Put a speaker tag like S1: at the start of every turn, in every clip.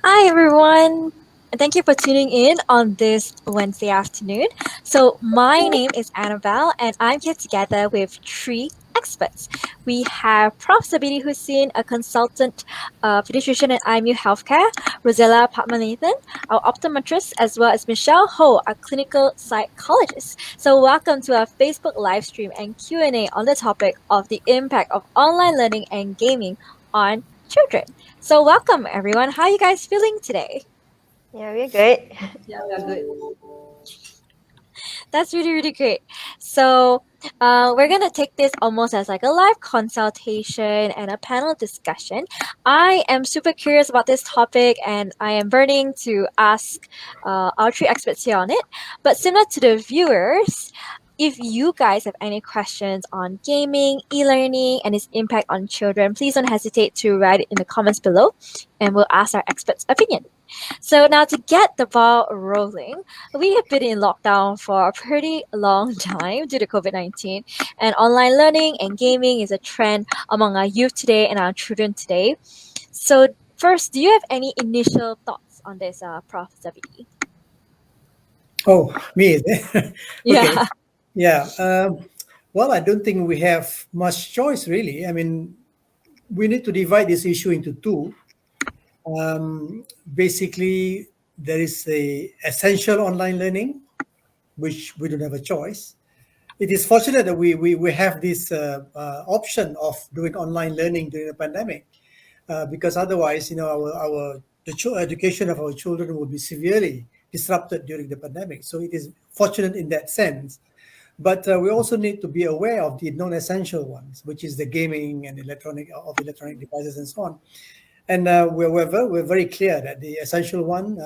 S1: Hi, everyone. And thank you for tuning in on this Wednesday afternoon. So, my name is Annabelle, and I'm here together with three experts. We have Prof. Sabiti Hussein, a consultant pediatrician at IMU Healthcare, Rosella Patmanathan, our optometrist, as well as Michelle Ho, a clinical psychologist. So, welcome to our Facebook live stream and Q&A on the topic of the impact of online learning and gaming on children. So, welcome everyone. How are you guys feeling today?
S2: Yeah, we're good.
S3: Yeah, we are good.
S1: That's really, really great. So, we're gonna take this almost as like a live consultation and a panel discussion. I am super curious about this topic, and I am burning to ask our three experts here on it. But similar to the viewers, if you guys have any questions on gaming, e-learning, and its impact on children, please don't hesitate to write it in the comments below, and we'll ask our experts' opinion. So now to get the ball rolling, we have been in lockdown for a pretty long time due to COVID-19, and online learning and gaming is a trend among our youth today and our children today. So first, do you have any initial thoughts on this, Prof. Zabidi?
S3: Oh, me, is it? Okay.
S1: Yeah.
S3: Yeah. Well, I don't think we have much choice, really. I mean, we need to divide this issue into two. Basically, there is a essential online learning, which we don't have a choice. It is fortunate that we have this option of doing online learning during the pandemic, because otherwise, education of our children would be severely disrupted during the pandemic. So it is fortunate in that sense. But we also need to be aware of the non-essential ones, which is the gaming and electronic devices and so on. And we're very clear that the essential one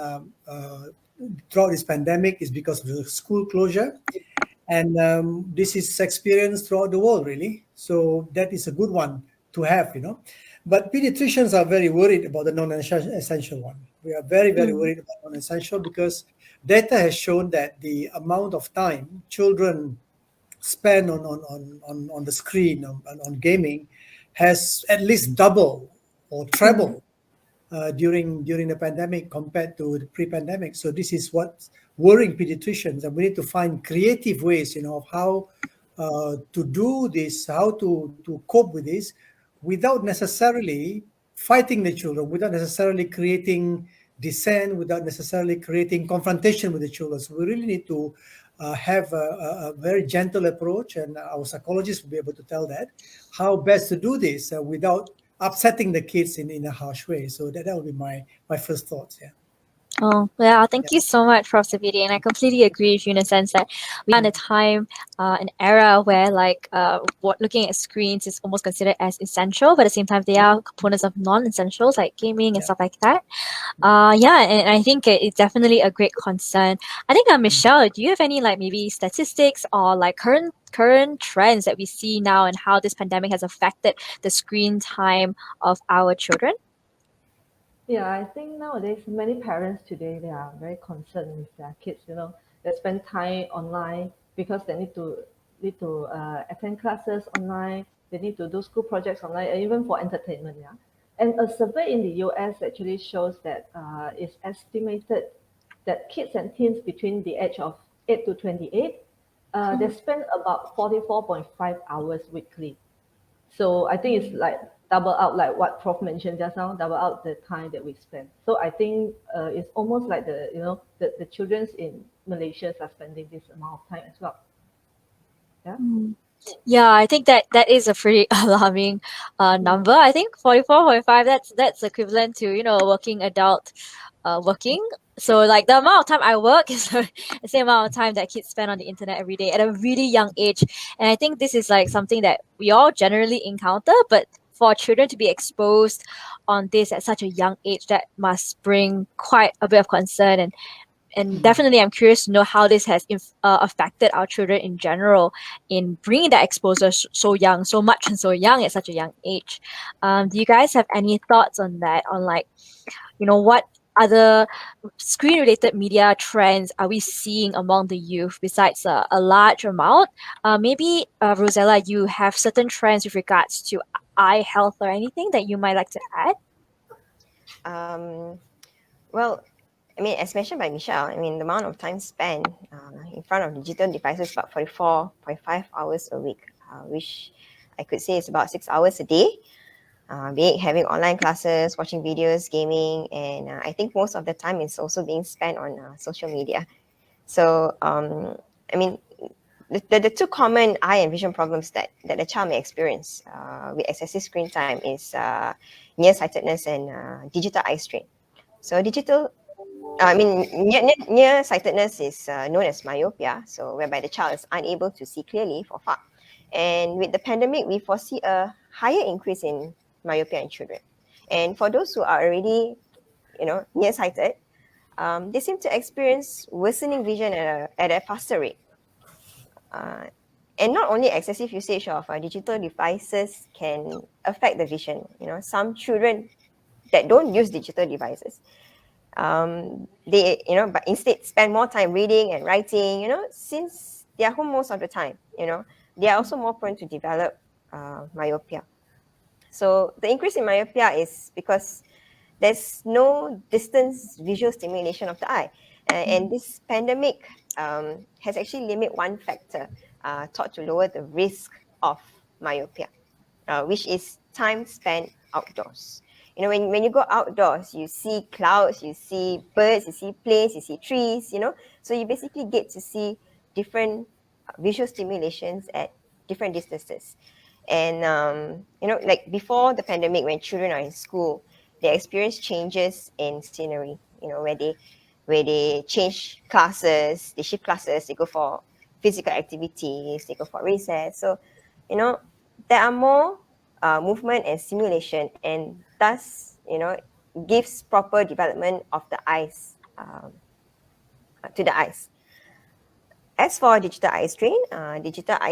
S3: throughout this pandemic is because of the school closure, and this is experienced throughout the world, really. So that is a good one to have. But pediatricians are very worried about the non-essential one. We are very, very
S1: Mm.
S3: worried about non-essential because data has shown that the amount of time children spend on the screen on gaming has at least double or
S1: Mm.
S3: treble during the pandemic compared to the pre-pandemic. So this is what's worrying pediatricians, and we need to find creative ways, of how to do this, how to cope with this, without necessarily fighting the children, without necessarily creating dissent, without necessarily creating confrontation with the children. So we really need to have a very gentle approach, and our psychologists will be able to tell that how best to do this without upsetting the kids in a harsh way. So that would be my first thoughts. Yeah.
S1: Oh, yeah. Thank
S3: Yeah.
S1: you so much, Prof. Sabiti. And I completely agree with you in a sense that we are in a time, an era where what looking at screens is almost considered as essential, but at the same time, there are components of non-essentials like gaming and
S3: Yeah.
S1: stuff like that. Yeah, and I think it's definitely a great concern. I think, Michelle, do you have any like maybe statistics or like current trends that we see now and how this pandemic has affected the screen time of our children?
S2: Yeah, I think nowadays many parents today they are very concerned with their kids. They spend time online because they need to attend classes online. They need to do school projects online, and even for entertainment. Yeah, and a survey in the U.S. actually shows that it's estimated that kids and teens between the age of 8 to 28, they spend about 44.5 hours weekly. So I think it's like double out like what Prof mentioned just now, double out the time that we spend. So I think it's almost like the children's in Malaysia are spending this amount of time as well. Yeah.
S1: Yeah, I think that is a pretty alarming
S2: Mm.
S1: number. I think 44.5, that's equivalent to, a working adult working. So like the amount of time I work is the same amount of time that kids spend on the internet every day at a really young age. And I think this is like something that we all generally encounter, but for children to be exposed on this at such a young age, that must bring quite a bit of concern. And definitely I'm curious to know how this has affected our children in general in bringing that exposure so young, so much and so young at such a young age. Do you guys have any thoughts on that, on like, what other screen related media trends are we seeing among the youth besides a large amount? Maybe, Rosella, you have certain trends with regards to eye health or anything that you might like to add?
S2: Um,
S4: Well, I mean, as mentioned by Michelle, I mean, the amount of time spent in front of digital devices is about 44.5 hours a week, which I could say is about 6 hours a day, be it having online classes, watching videos, gaming, and I think most of the time is also being spent on social media. So, I mean, the two common eye and vision problems that a child may experience with excessive screen time is nearsightedness and digital eye strain. So nearsightedness is known as myopia, so whereby the child is unable to see clearly for far. And with the pandemic, we foresee a higher increase in myopia in children. And for those who are already, nearsighted, they seem to experience worsening vision at a faster rate. And not only excessive usage of digital devices can affect the vision. Some children that don't use digital devices, but instead spend more time reading and writing, since they are home most of the time, they are also more prone to develop myopia. So the increase in myopia is because there's no distance visual stimulation of the eye. And this pandemic has actually limited one factor thought to lower the risk of myopia, which is time spent outdoors. When you go outdoors, you see clouds, you see birds, you see planes, you see trees, so you basically get to see different visual stimulations at different distances. And like before the pandemic, when children are in school, they experience changes in scenery, where they change classes, they shift classes, they go for physical activities, they go for recess. So there are more movement and stimulation, and thus gives proper development of the eyes, to the eyes. As for digital eye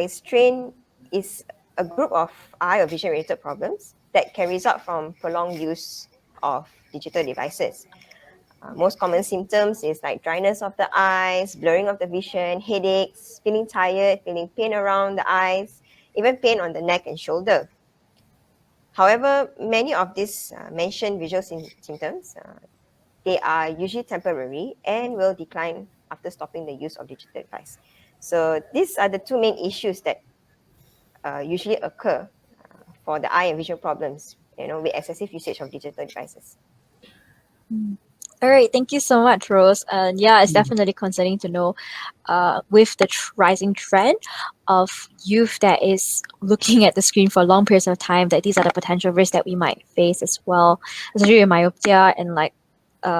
S4: strain is a group of eye or vision related problems that can result from prolonged use of digital devices. Most common symptoms is like dryness of the eyes, blurring of the vision, headaches, feeling tired, feeling pain around the eyes, even pain on the neck and shoulder. However, many of these mentioned visual symptoms, they are usually temporary and will decline after stopping the use of digital device. So these are the two main issues that usually occur for the eye and vision problems, with excessive usage of digital devices.
S1: All right, thank you so much, Rose. And yeah, it's definitely concerning to know with the rising trend of youth that is looking at the screen for long periods of time, that these are the potential risks that we might face as well, especially with myopia and like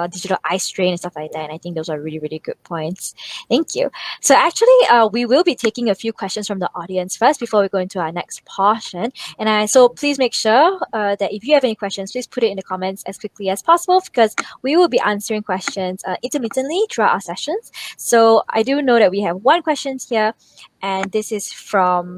S1: digital eye strain and stuff like that. And I think those are really, really good points. Thank you. So actually, we will be taking a few questions from the audience first before we go into our next portion. And so please make sure that if you have any questions, please put it in the comments as quickly as possible, because we will be answering questions intermittently throughout our sessions. So I do know that we have one question here, and this is from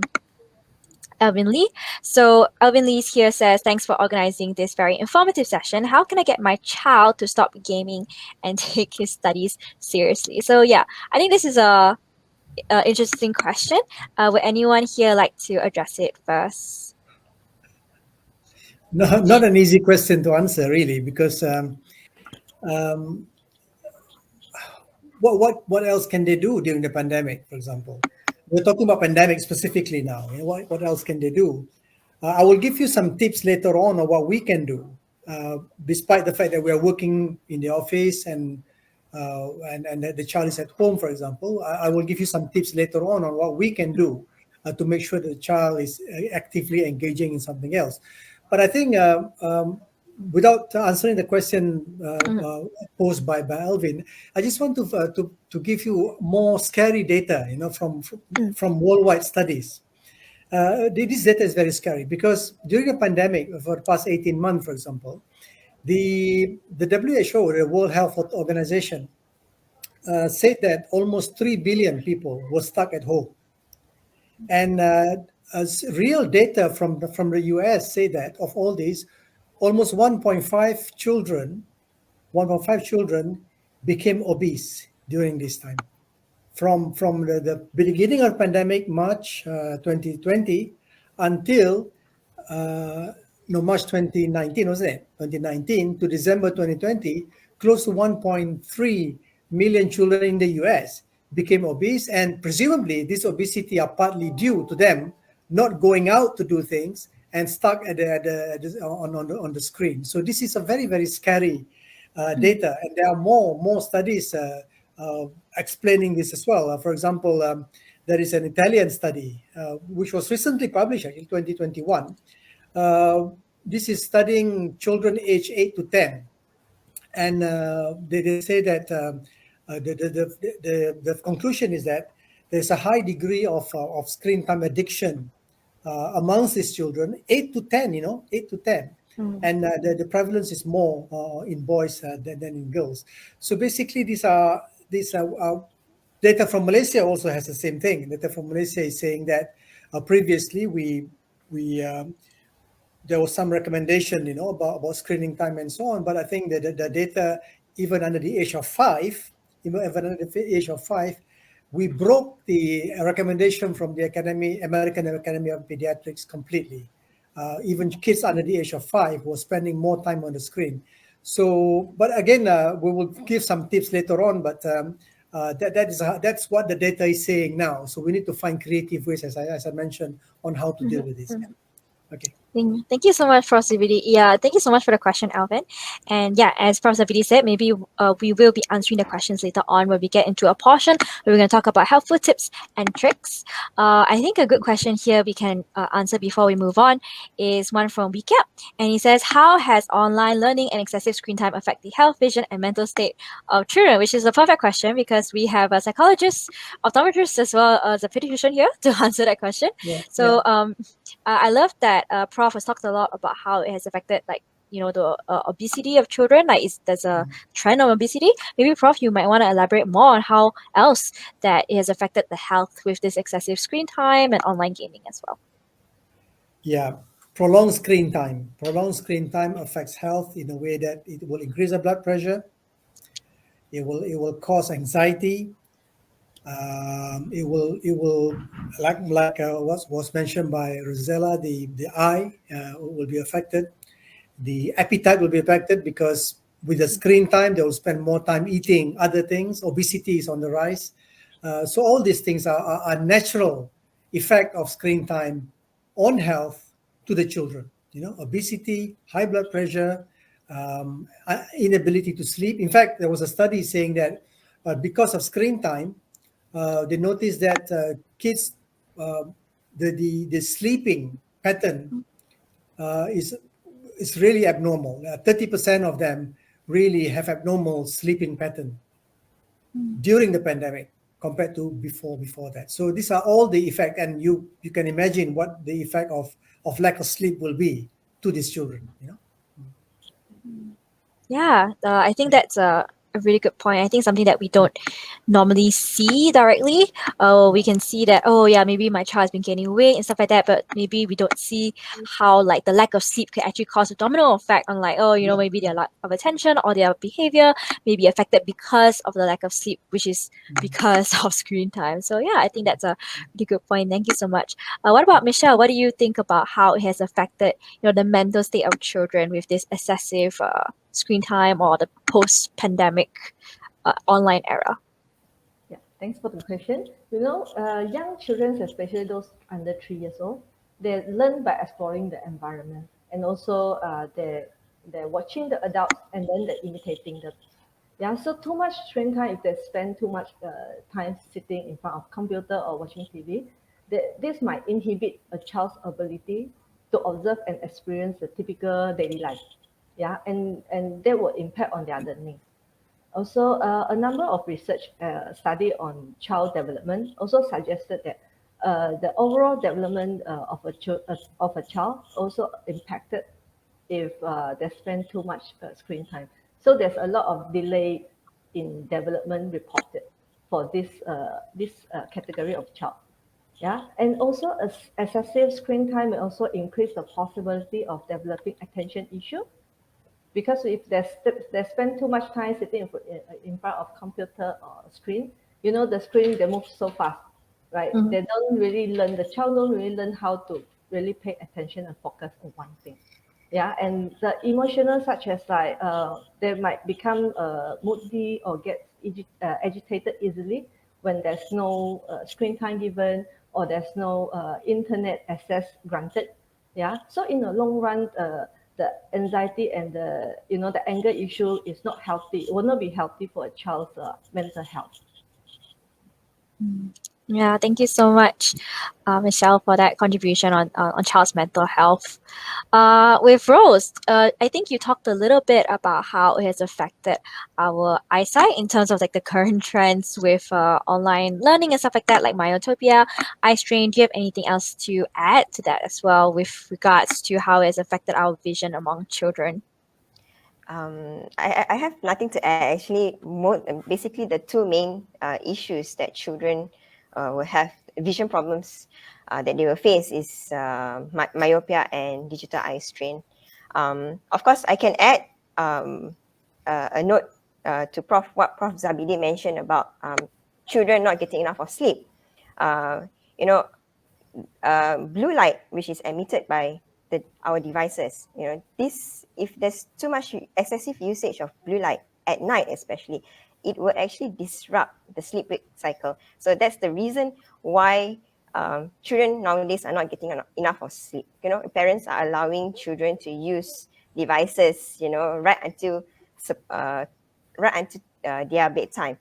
S1: Alvin Lee. So Alvin Lee here says, thanks for organizing this very informative session. How can I get my child to stop gaming and take his studies seriously? So yeah, I think this is a interesting question. Would anyone here like to address it first?
S3: No, not an easy question to answer, really, because what else can they do during the pandemic, for example? We're talking about pandemic specifically now. What else can they do? I will give you some tips later on what we can do, despite the fact that we are working in the office and that the child is at home, for example. I will give you some tips later on what we can do to make sure that the child is actively engaging in something else. But I think without answering the question posed by Alvin, I just want to give you more scary data, from worldwide studies. This data is very scary because during the pandemic, for the past 18 months, for example, the WHO, the World Health Organization, said that almost 3 billion people were stuck at home. And as real data from the US say that of all these, almost 1.5 children became obese during this time. From the beginning of pandemic, March 2020, until March 2019, wasn't it? 2019 to December 2020, close to 1.3 million children in the US became obese, and presumably this obesity are partly due to them not going out to do things and stuck on the screen. So this is a very, very scary data, and there are more studies explaining this as well. For example, there is an Italian study which was recently published, actually 2021. This is studying children aged 8 to 10, and they say that the conclusion is that there's a high degree of screen time addiction amongst these children, 8 to 10, 8 to 10. And the prevalence is more in boys than in girls. So basically, these are data from Malaysia also has the same thing. Data from Malaysia is saying that previously there was some recommendation, about screening time and so on. But I think that the data, even under the age of 5, we broke the recommendation from the American Academy of Pediatrics completely. Even kids under the age of 5 were spending more time on the screen. So, but again, we will give some tips later on. But that's what the data is saying now. So we need to find creative ways, as I mentioned, on how to deal with this. Yeah. Okay.
S1: Thank you so much, Prof. Zavidi. Yeah, thank you so much for the question, Alvin. And yeah, as Prof. Zavidi said, maybe we will be answering the questions later on when we get into a portion where we're going to talk about helpful tips and tricks. I think a good question here we can answer before we move on is one from Wicap. And he says, how has online learning and excessive screen time affect the health, vision, and mental state of children? Which is a perfect question because we have a psychologist, optometrist, as well as a pediatrician here to answer that question.
S3: Yeah,
S1: so I love that Prof has talked a lot about how it has affected, like, the obesity of children. Like, there's a trend of obesity. Maybe, Prof, you might want to elaborate more on how else that it has affected the health with this excessive screen time and online gaming as well.
S3: Yeah, prolonged screen time affects health in a way that it will increase the blood pressure. It will cause anxiety. It will like what was mentioned by Rosella, the eye will be affected. The appetite will be affected because with the screen time, they will spend more time eating other things. Obesity is on the rise. So all these things are natural effect of screen time on health to the children. Obesity, high blood pressure, inability to sleep. In fact, there was a study saying that because of screen time, they noticed that kids, the sleeping pattern is really abnormal. 30% of them really have abnormal sleeping pattern during the pandemic compared to before that. So these are all the effect, and you can imagine what the effect of lack of sleep will be to these children.
S1: Yeah, I think that's a really good point. I think something that we don't normally see directly. We can see that, maybe my child has been gaining weight and stuff like that, but maybe we don't see how, like, the lack of sleep can actually cause a domino effect on, like, maybe their lack of attention or their behavior may be affected because of the lack of sleep, which is because of screen time. So yeah, I think that's a really good point. Thank you so much. What about Michelle? What do you think about how it has affected, the mental state of children with this excessive screen time or the post-pandemic online era?
S2: Yeah, thanks for the question. Young children, especially those under 3 years old, they learn by exploring the environment, and also they're watching the adults and then they're imitating them. Yeah, so too much screen time, if they spend too much time sitting in front of computer or watching TV, this might inhibit a child's ability to observe and experience the typical daily life. Yeah, and that will impact on their learning. Also, a number of research study on child development also suggested that the overall development of a child also impacted if they spend too much screen time. So there's a lot of delay in development reported for this category of child. Yeah, and also excessive screen time may also increase the possibility of developing attention issue, because if they spend too much time sitting in front of computer or screen, the screen, they move so fast, right? They don't really learn, the child don't really learn how to really pay attention and focus on one thing. Yeah, and the emotional, such as like they might become moody or get agitated easily when there's no screen time given, or there's no internet access granted. Yeah, so in the long run, the anxiety and the anger issue is not healthy. It will not be healthy for a child's mental health.
S1: Yeah, thank you so much, Michelle, for that contribution on child's mental health. With Rose, I think you talked a little bit about how it has affected our eyesight in terms of like the current trends with online learning and stuff like that, like myotopia, eye strain. Do you have anything else to add to that as well with regards to how it has affected our vision among children?
S4: I have nothing to add. Actually, basically the two main issues that children will have vision problems that they will face is myopia and digital eye strain. Of course, I can add a note to what Prof. Zabidi mentioned about children not getting enough of sleep. You know, blue light, which is emitted by our devices, this, if there's too much excessive usage of blue light at night especially, it will actually disrupt the sleep-wake cycle. So that's the reason why children nowadays are not getting enough of sleep. Parents are allowing children to use devices, right until their bedtime.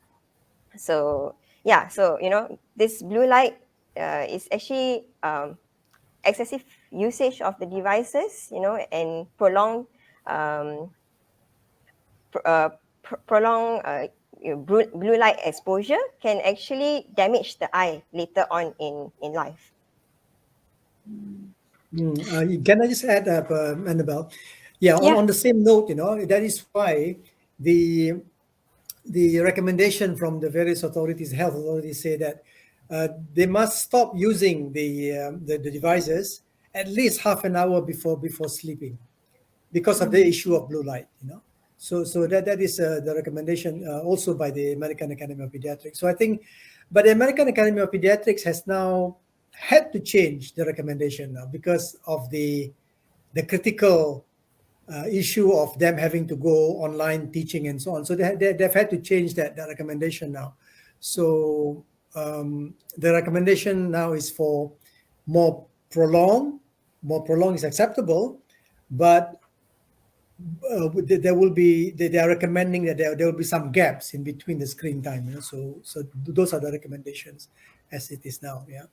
S4: So yeah, so this blue light is actually excessive usage of the devices, and prolonged blue light exposure can actually damage the eye later on in life.
S3: Can I just add up, Annabelle? Yeah,
S1: Yeah.
S3: on the same note, that is why the recommendation from the various authorities, health authorities, say that they must stop using the devices at least half an hour before sleeping, because of the issue of blue light. So that is the recommendation also by the American Academy of Pediatrics. So I think, but the American Academy of Pediatrics has now had to change the recommendation now because of the critical issue of them having to go online teaching and so on. So they've had to change that recommendation now. So the recommendation now is for more prolonged. More prolonged is acceptable, but there will be, they are recommending that there will be some gaps in between the screen time. So those are the recommendations as it is now. Yeah.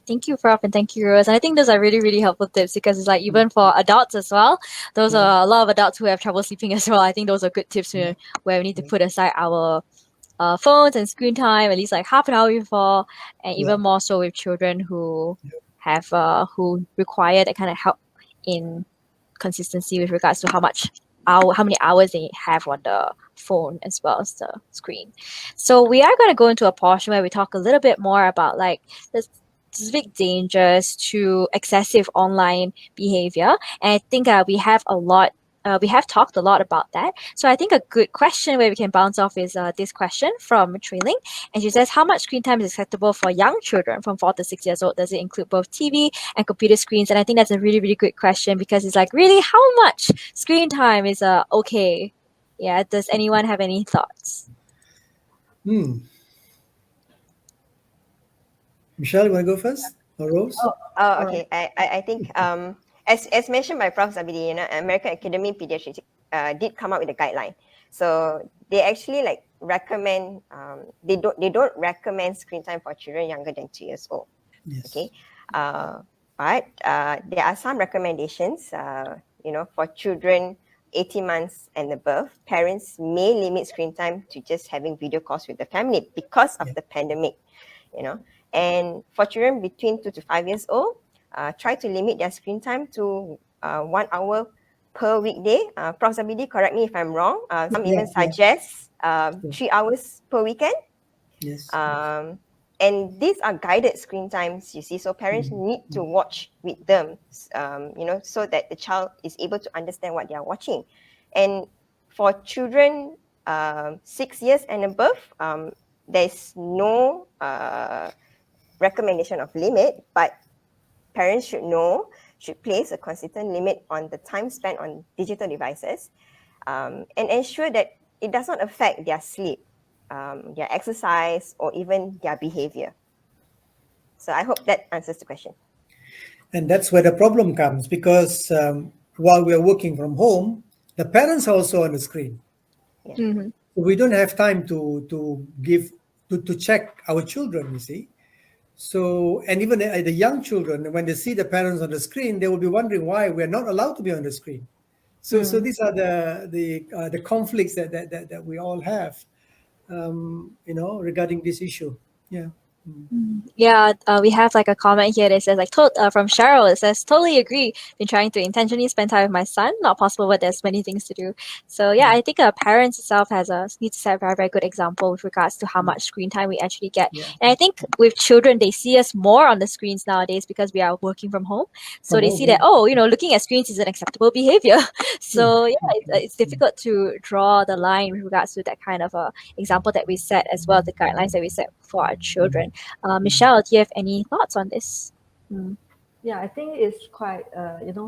S1: Thank you, Prof, and thank you, Rose. And I think those are really, really helpful tips because it's like even for adults as well, those are a lot of adults who have trouble sleeping as well. I think those are good tips where we need to put aside our phones and screen time at least like half an hour before, and even more so with children who have who require that kind of help in consistency with regards to how many hours they have on the phone as well as the screen. So we are going to go into a portion where we talk a little bit more about like the specific dangers to excessive online behavior, and I think we have talked a lot about that. So I think a good question where we can bounce off is this question from Trailing. And she says, how much screen time is acceptable for young children from 4 to 6 years old? Does it include both TV and computer screens? And I think that's a really, really good question because it's like, really, how much screen time is okay? Yeah, does anyone have any thoughts?
S3: Michelle, you want to go first? Or Rose?
S4: Oh, okay. I think as mentioned by Prof. Zabidi, American Academy of Pediatrics did come up with a guideline. So they actually recommend they don't recommend screen time for children younger than 2 years old.
S3: Yes.
S4: Okay. But there are some recommendations. For children 18 months and above, parents may limit screen time to just having video calls with the family because of the pandemic. And for children between 2 to 5 years old, try to limit their screen time to 1 hour per weekday. Prof. Zabidi, correct me if I'm wrong. Some even suggest 3 hours per weekend.
S3: Yes.
S4: And these are guided screen times, you see. So parents need to watch with them, so that the child is able to understand what they are watching. And for children 6 years and above, there's no recommendation of limit, but parents should know should place a consistent limit on the time spent on digital devices, and ensure that it does not affect their sleep, their exercise, or even their behavior. So I hope that answers the question.
S3: And that's where the problem comes, because while we are working from home, the parents are also on the screen.
S1: Mhm.
S3: We don't have time to check our children, you see. So, and even the young children, when they see the parents on the screen, they will be wondering why we're not allowed to be on the screen. So these are the conflicts that we all have, regarding this issue. Yeah.
S1: Yeah, we have like a comment here that says like from Cheryl. It says totally agree. Been trying to intentionally spend time with my son. Not possible, but there's many things to do. So yeah, I think parents itself needs to set a very very good example with regards to how much screen time we actually get.
S3: Yeah.
S1: And I think with children, they see us more on the screens nowadays because we are working from home. So
S3: From
S1: they
S3: home,
S1: see
S3: yeah.
S1: that looking at screens is an acceptable behavior. So yeah, it's difficult to draw the line with regards to that kind of example that we set as well as the guidelines that we set for our children. Michelle, do you have any thoughts on this?
S2: Yeah, I think it's quite,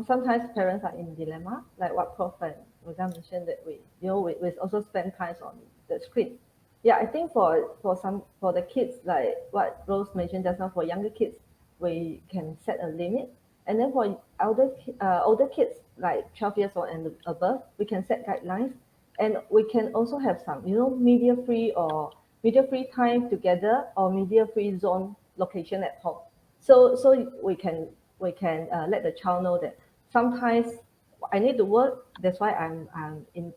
S2: sometimes parents are in dilemma, like what Prof and Rosa mentioned, that we also spend time on the screen. Yeah, I think for the kids, like what Rose mentioned just now, for younger kids, we can set a limit. And then for older kids, like 12 years old and above, we can set guidelines. And we can also have some, media-free time together, or media-free zone location at home. So we can let the child know that sometimes I need to work. That's why I'm in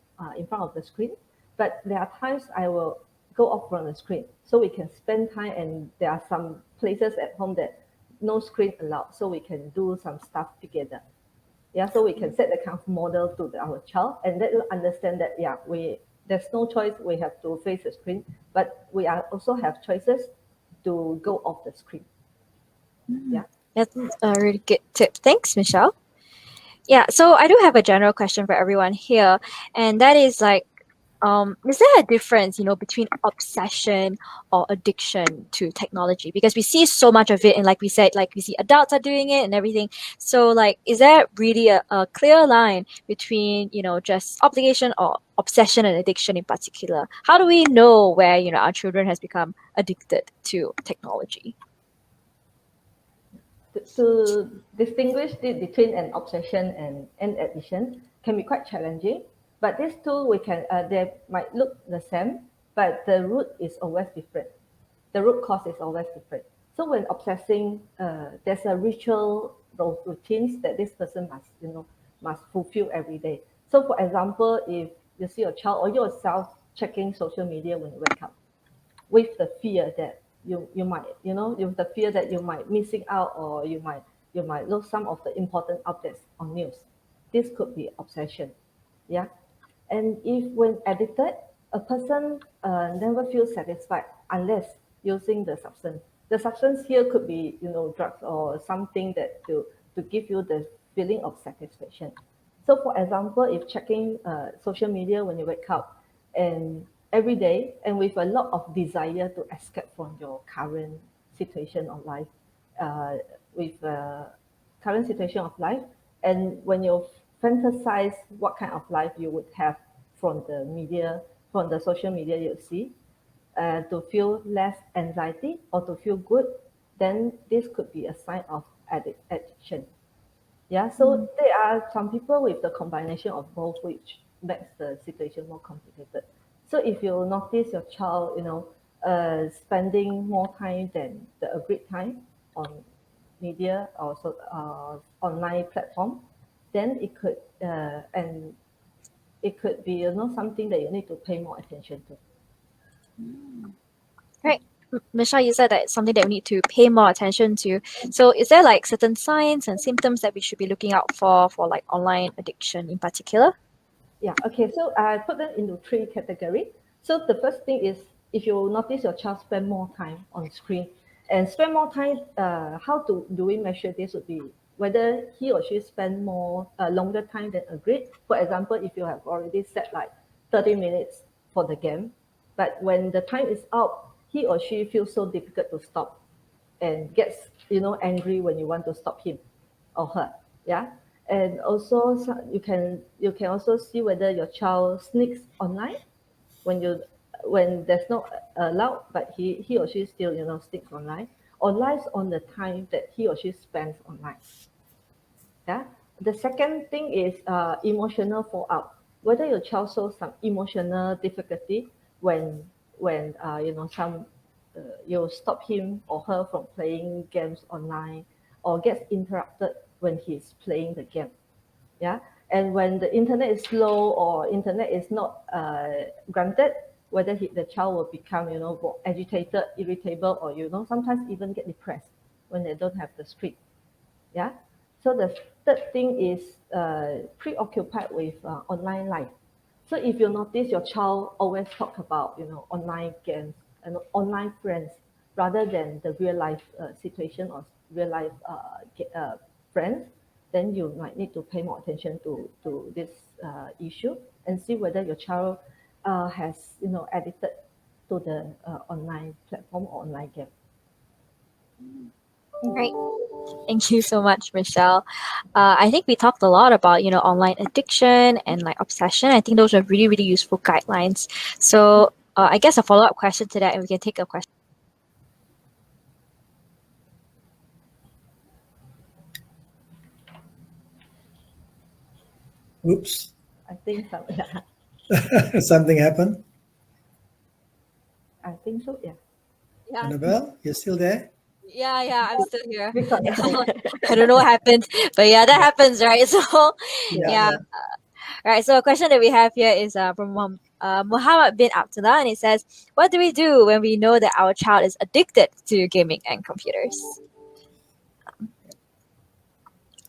S2: front of the screen. But there are times I will go off from the screen, so we can spend time. And there are some places at home that no screen allowed, so we can do some stuff together. Yeah, so we can set the kind of model to our child, and let them understand that there's no choice. We have to face the screen, but we also have choices to go off the screen. Yeah.
S1: That's a really good tip. Thanks, Michelle. Yeah, so I do have a general question for everyone here, and that is like, is there a difference, between obsession or addiction to technology? Because we see so much of it, and like we said, like we see adults are doing it and everything. So like, is there really a clear line between, just obligation or obsession and addiction in particular? How do we know where, our children has become addicted to technology?
S2: To distinguish between an obsession and an addiction can be quite challenging. But these two, they might look the same, but the root is always different. The root cause is always different. So when obsessing, there's a ritual routines that this person must fulfill every day. So for example, if you see your child or yourself checking social media when you wake up, with the fear that you might with the fear that you might missing out, or you might lose some of the important updates on news. This could be obsession. Yeah. And if when addicted, a person never feels satisfied unless using the substance. The substance here could be drugs or something that to give you the feeling of satisfaction. So for example, if checking social media when you wake up and every day, and with a lot of desire to escape from your current situation of life, with current situation of life, and when you fantasize what kind of life you would have from the media, from the social media you see, to feel less anxiety or to feel good, then this could be a sign of addiction. Yeah, so there are some people with the combination of both, which makes the situation more complicated. So if you notice your child, spending more time than the agreed time on media or online platform, then it could be something that you need to pay more attention to.
S1: Right. Michelle, you said that it's something that we need to pay more attention to. So is there like certain signs and symptoms that we should be looking out for like online addiction in particular?
S2: Yeah, okay, so I put them into 3 categories. So the first thing is, if you notice your child spend more time on screen, and spend more time, how do we measure this would be whether he or she spend more longer time than agreed. For example, if you have already set like 30 minutes for the game, but when the time is out, he or she feels so difficult to stop and gets angry when you want to stop him or her. Yeah, and also you can also see whether your child sneaks online when there's no allowed, but he or she still sneaks online or lies on the time that he or she spends online. Yeah. The second thing is emotional fallout. Whether your child shows some emotional difficulty when some you stop him or her from playing games online or gets interrupted when he's playing the game. Yeah. And when the internet is slow or internet is not granted, whether the child will become more agitated, irritable, or sometimes even get depressed when they don't have the screen. Yeah. So the third thing is preoccupied with online life. So if you notice your child always talk about online games and online friends rather than the real life situation or real life friends, then you might need to pay more attention to this issue and see whether your child has addicted to the online platform or online game.
S1: Great. Thank you so much, Michelle. I think we talked a lot about, online addiction and like obsession. I think those are really, really useful guidelines. So I guess a follow-up question to that, and we can take a question.
S3: Oops,
S2: I think so. Yeah.
S3: something happened.
S2: I think so. Yeah.
S1: Yeah,
S3: Annabelle, you're still there?
S1: yeah, I'm still here.
S2: We thought
S1: I don't know what happened, but yeah, that happens, right? So yeah.
S3: Yeah.
S1: All right, so a question that we have here is from Muhammad bin Abdullah, and it says, "What do we do when we know that our child is addicted to gaming and computers?"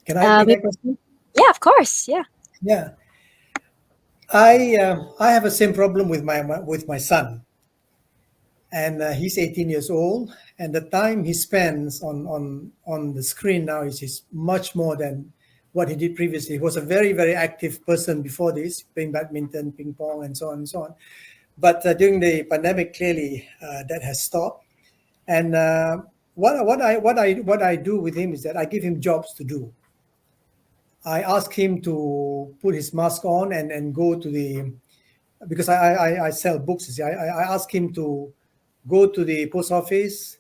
S3: Can I take
S1: Maybe-
S3: that question?
S1: yeah, of course. Yeah.
S3: Yeah. I have the same problem with my son, and he's 18 years old, and the time he spends on the screen now is much more than what he did previously. He was a very, very active person before this, playing badminton, ping pong, and so on and so on. But during the pandemic, clearly that has stopped. And what I do with him is that I give him jobs to do. I ask him to put his mask on and go to the, because I sell books. You see, I ask him to go to the post office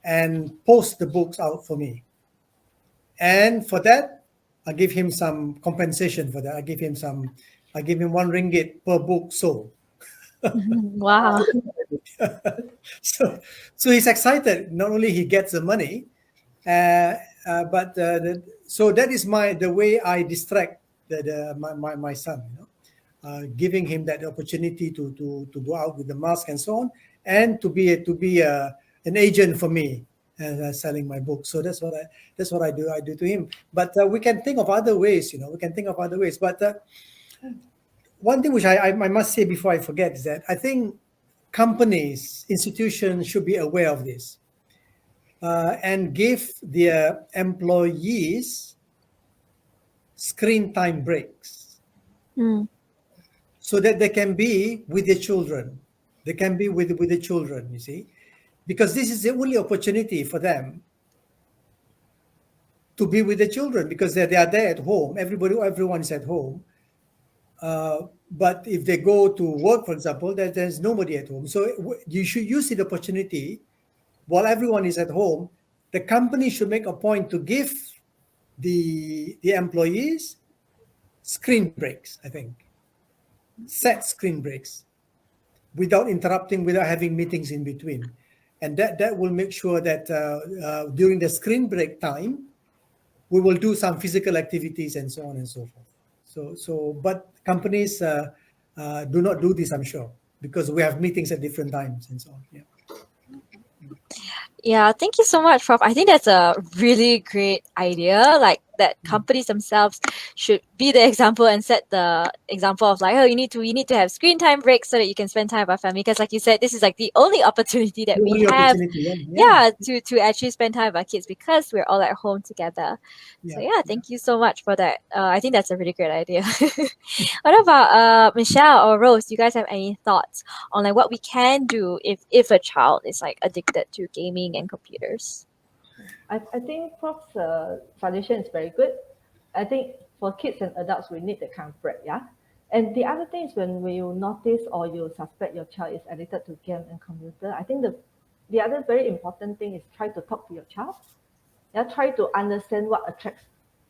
S3: and post the books out for me. And for that, I give him some compensation for that. I give him ₱1 per book sold.
S1: Wow.
S3: So he's excited. Not only he gets the money, but so that is the way I distract my son. Giving him that opportunity to go out with the mask and so on, and to be an agent for me and selling my book. So that's what I do. I do to him. But we can think of other ways. We can think of other ways. But one thing which I must say before I forget is that I think companies, institutions should be aware of this and give their employees screen time breaks
S1: Mm.
S3: so that they can be with their children. They can be with the children, you see, because this is the only opportunity for them to be with the children because they are there at home. Everyone is at home. But if they go to work, for example, there's nobody at home. So you should use the opportunity while everyone is at home. The company should make a point to give the employees screen breaks, I think. Set screen breaks without interrupting, without having meetings in between. And that will make sure that during the screen break time, we will do some physical activities and so on and so forth. But companies do not do this, I'm sure, because we have meetings at different times and so on. Yeah.
S1: Yeah, thank you so much, Prof. I think that's a really great idea. Like that companies themselves should be the example and set the example of like, oh, you need to have screen time breaks so that you can spend time with our family. Because like you said, this is like the only opportunity that
S3: The
S1: we
S3: only
S1: have.
S3: opportunity,
S1: Yeah, to actually spend time with our kids because we're all at home together. So
S3: Yeah.
S1: yeah, thank you so much for that. I think that's a really great idea. What about Michelle or Rose? Do you guys have any thoughts on like what we can do if a child is like addicted to gaming and computers?
S2: I think Prof's suggestion is very good. I think for kids and adults, we need that kind of break, yeah. And the other thing is when you notice or you suspect your child is addicted to game and computer, I think the other very important thing is try to talk to your child. Yeah, try to understand what attracts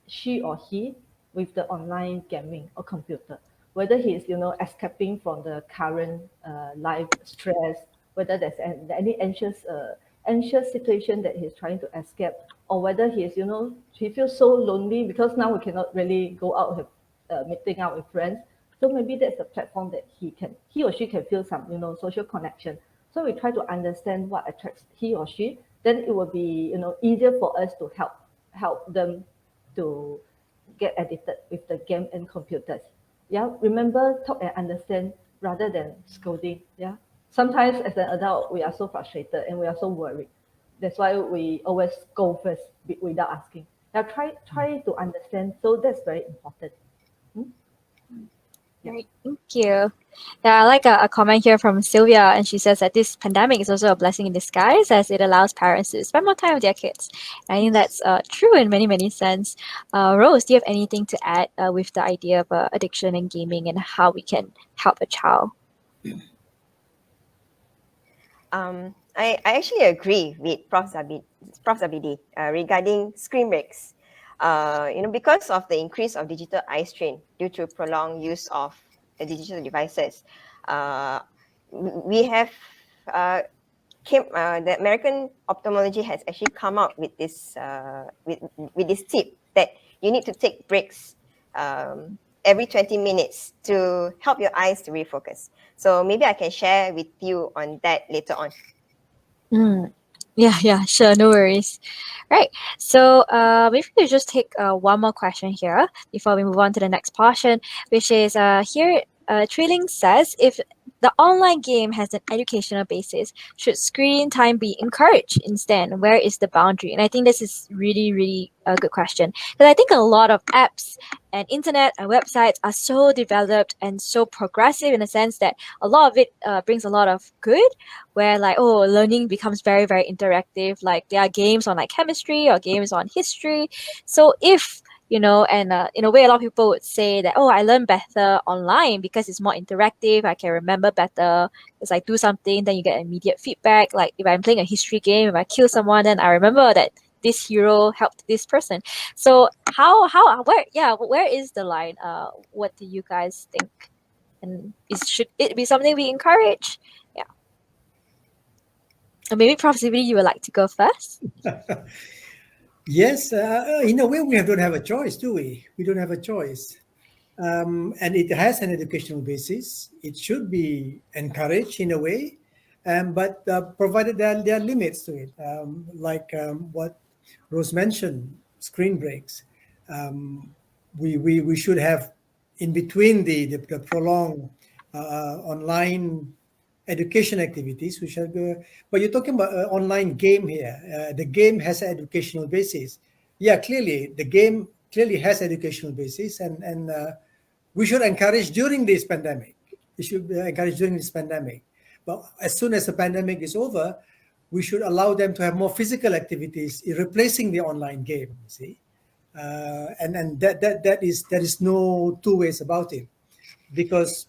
S2: she or he with the online gaming or computer. Whether he is, escaping from the current life stress, whether there's any anxious situation that he's trying to escape, or whether he is, he feels so lonely because now we cannot really go out with meeting out with friends. So maybe that's the platform that he or she can feel some, social connection. So we try to understand what attracts he or she. Then it will be, easier for us to help them to get addicted with the game and computers. Yeah, remember, talk and understand rather than scolding. Yeah, sometimes as an adult we are so frustrated and we are so worried. That's why we always go first without asking. Yeah, try to understand. So that's very important.
S1: Great, thank you. Yeah, I like a comment here from Sylvia, and she says that this pandemic is also a blessing in disguise as it allows parents to spend more time with their kids. I think that's true in many, many sense. Rose, do you have anything to add with the idea of addiction and gaming and how we can help a child?
S4: I actually agree with Prof. Zabidi regarding screen breaks. Because of the increase of digital eye strain due to prolonged use of the digital devices, we have the American ophthalmology has actually come out with this with this tip that you need to take breaks every 20 minutes to help your eyes to refocus. So maybe I can share with you on that later on.
S1: Yeah, sure, no worries. Right, so maybe we just take one more question here before we move on to the next portion, which is here, Trilling says, if the online game has an educational basis, should screen time be encouraged instead? Where is the boundary? And I think this is really, really a good question, because I think a lot of apps and internet and websites are so developed and so progressive in a sense that a lot of it brings a lot of good, where like, learning becomes very, very interactive. Like there are games on like chemistry or games on history. So if and in a way, a lot of people would say that, I learn better online because it's more interactive. I can remember better. It's like do something, then you get immediate feedback. Like if I'm playing a history game, if I kill someone, then I remember that this hero helped this person. So where is the line? What do you guys think? And should it be something we encourage? Yeah. Or maybe possibly you would like to go first?
S3: Yes, in a way, we don't have a choice, do we? We don't have a choice. And it has an educational basis. It should be encouraged in a way, but provided there are limits to it, like what Rose mentioned, screen breaks. We should have in between the prolonged online education activities, which are good. But you're talking about online game here. The game has an educational basis. Yeah, clearly the game clearly has educational basis, and we should encourage during this pandemic. We should encourage during this pandemic. But as soon as the pandemic is over, we should allow them to have more physical activities, replacing the online game. You see, and that is no two ways about it, because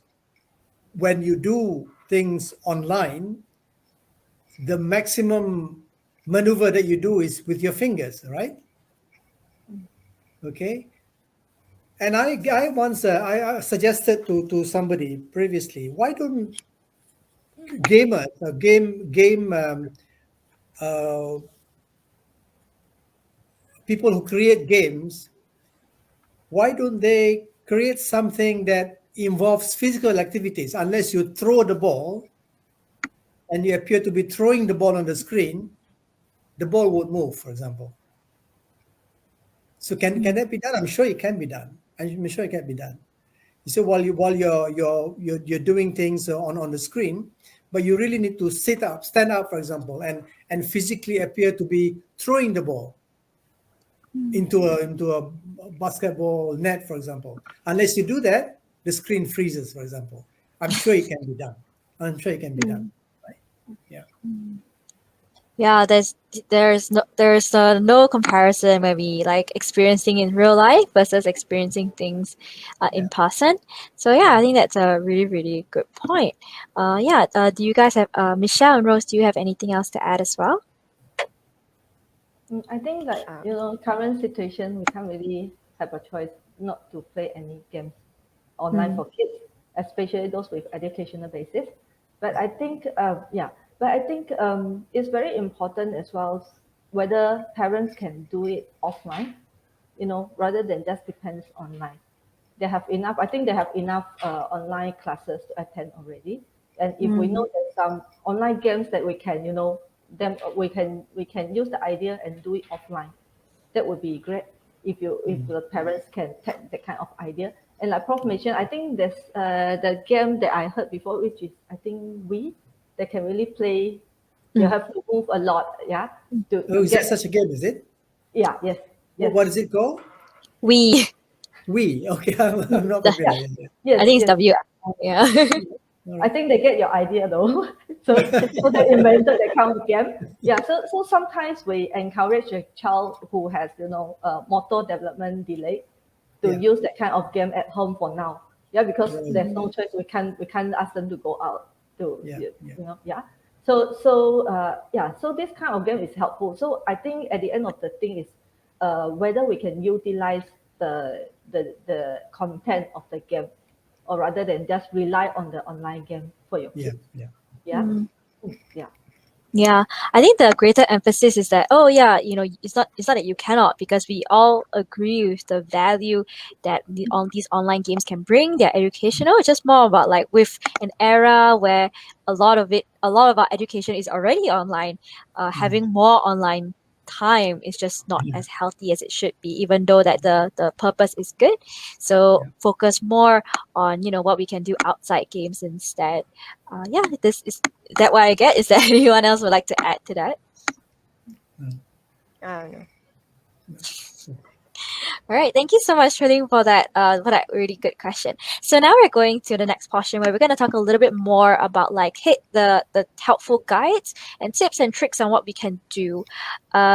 S3: when you do things online, the maximum maneuver that you do is with your fingers, right? Okay. And I once I suggested to somebody previously, why don't gamers people who create games, why don't they create something that involves physical activities? Unless you throw the ball and you appear to be throwing the ball on the screen, the ball won't move, for example. So can that be done? I'm sure it can be done. I'm sure it can be done. So while you're doing things on the screen, but you really need to stand up, for example, and physically appear to be throwing the ball into a basketball net, for example. Unless you do that, the screen freezes, for example. I'm sure it can be done. I'm sure it can be done. Right? Yeah.
S1: Yeah, there's no comparison maybe like experiencing in real life versus experiencing things in
S3: Yeah.
S1: person. So yeah, I think that's a really really good point. Yeah, do you guys have Michelle and Rose? Do you have anything else to add as well?
S2: I think like
S4: Um,
S2: current situation, we can't really have a choice not to play any games online
S1: Mm.
S2: for kids, especially those with educational basis. But I think, but I think it's very important as well whether parents can do it offline, rather than just depends online. They have enough. I think they have enough online classes to attend already. And if we
S1: Mm.
S2: know there's some online games that we can, then we can use the idea and do it offline. That would be great if the parents can take that kind of idea. And like Prof mentioned, I think there's the game that I heard before, which is I think we they can really play. You
S1: Mm.
S2: have to move a lot, yeah, to
S3: Oh, is there
S2: get,
S3: such a game? Is it?
S2: yeah, yes, yes,
S3: What is it called?
S1: We
S3: We. Okay, I'm not
S1: the,
S3: familiar. Yeah,
S1: I
S2: yes,
S1: think it's
S2: yes,
S1: W.
S2: yeah.
S1: Yeah.
S3: all
S2: I
S3: right.
S2: think they get your idea though. So they invented that kind of game. Yeah. So sometimes we encourage a child who has motor development delay to
S3: Yeah.
S2: use that kind of game at home for now. Yeah, because
S3: Right.
S2: there's no choice. We can't ask them to go out to
S3: Yeah.
S2: you
S3: Yeah.
S2: you know yeah. So this kind of game is helpful. So I think at the end of the thing is whether we can utilize the content of the game, or rather than just rely on the online game for your
S3: Yeah.
S2: kids.
S3: Yeah.
S2: Yeah. Yeah.
S1: Yeah, I think the greater emphasis is that, oh yeah, it's not that you cannot, because we all agree with the value that these online games can bring. They're educational. It's just more about like with an era where a lot of our education is already online. Having more online time is just not
S3: Yeah.
S1: as healthy as it should be, even though that the purpose is good. So
S3: Yeah.
S1: focus more on what we can do outside games instead. Yeah, this is that what I get? Is there anyone else would like to add to that?
S4: I don't know.
S1: All right, thank you so much, Charlene, for that really good question. So now we're going to the next portion where we're going to talk a little bit more about like the helpful guides and tips and tricks on what we can do.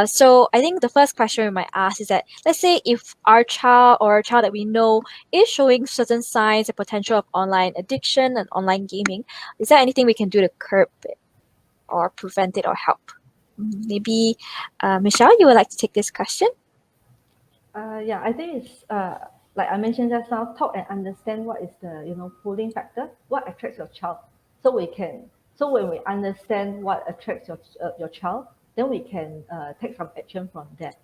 S1: So I think the first question we might ask is that, let's say if our child or a child that we know is showing certain signs and potential of online addiction and online gaming, is there anything we can do to curb it or prevent it or help? Maybe Michelle, you would like to take this question?
S2: Yeah, I think it's like I mentioned just now, talk and understand what is the pulling factor, what attracts your child, so we can so when we understand what attracts your child, then we can take some action from that.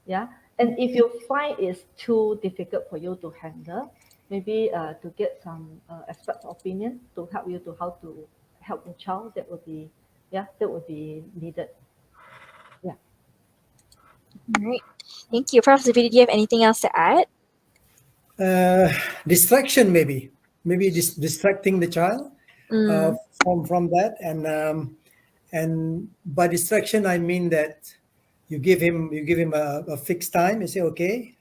S2: Yeah, and if you find it's too difficult for you to handle, maybe to get some experts' opinion to help you to how to help your child. That would be needed. Yeah.
S1: All right. Thank you. Prof. Zubidi, do you have anything else to add?
S3: Distraction, maybe distracting the child uh,
S1: Mm,
S3: from that, and by distraction I mean that you give him a fixed time. You say, okay,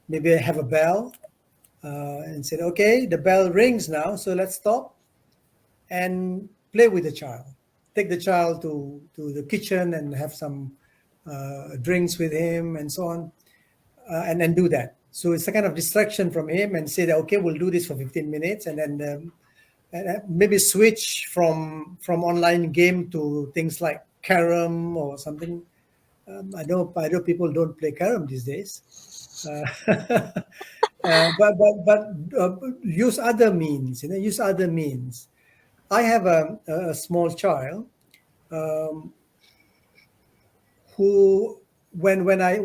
S3: maybe I have a bell, and said, okay, the bell rings now, so let's stop and play with the child. Take the child to the kitchen and have some drinks with him and so on, and then do that. So it's a kind of distraction from him, and say that, okay, we'll do this for 15 minutes, and then maybe switch from online game to things like carom or something. I know people don't play carom these days, but use other means. Use other means. I have a small child who, when I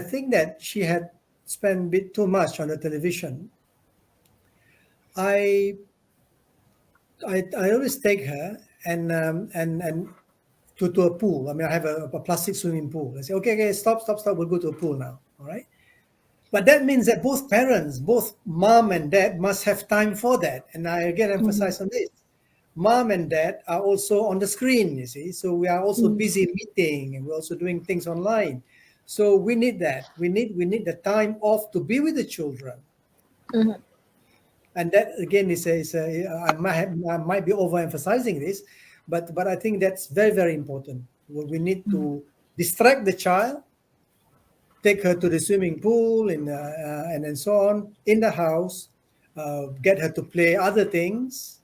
S3: think that she had spent a bit too much on the television, I I always take her and to a pool. I mean, I have a plastic swimming pool. I say, okay, okay, stop, stop, stop. We'll go to a pool now. All right. But that means that both parents, both mom and dad, must have time for that. And I again
S1: mhm,
S3: emphasize on this. Mom and dad are also on the screen, you see. So we are also
S1: mm,
S3: busy meeting, and we're also doing things online. So we need that. We need the time off to be with the children.
S1: mhm,
S3: And that again is I might be overemphasizing this, but I think that's very, very important. We need to distract the child, take her to the swimming pool and then so on in the house, get her to play other things,